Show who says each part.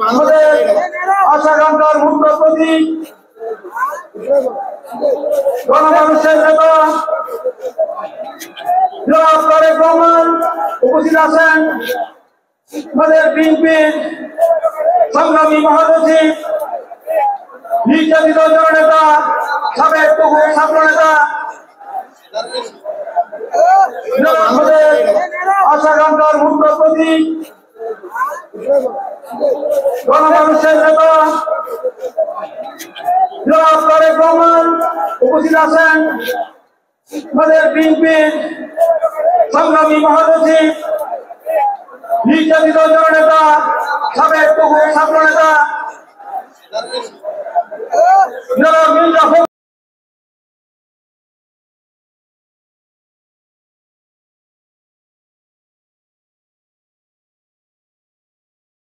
Speaker 1: আমাদের আশাকাঙ্ক্ষার মুখ্য প্রতীক গণমানুষের নেতা জনাব তারেক রহমান উপস্থিত আছেন। আমাদের বিএনপির সংগ্রামী মহাসচিব নির্যাতিত জননেতা সাবেক ছাত্র নেতা আমাদের আশাকাঙ্ক্ষার মুখ্য প্রতীক গণমানুষের নেতা জনাব তারেক রহমান উপস্থিত আছেন। আমাদের বিএনপির সংগ্রামী মহাসচিব নির্যাতিত জননেতা সাবেক ছাত্র নেতা জনাব মির্জা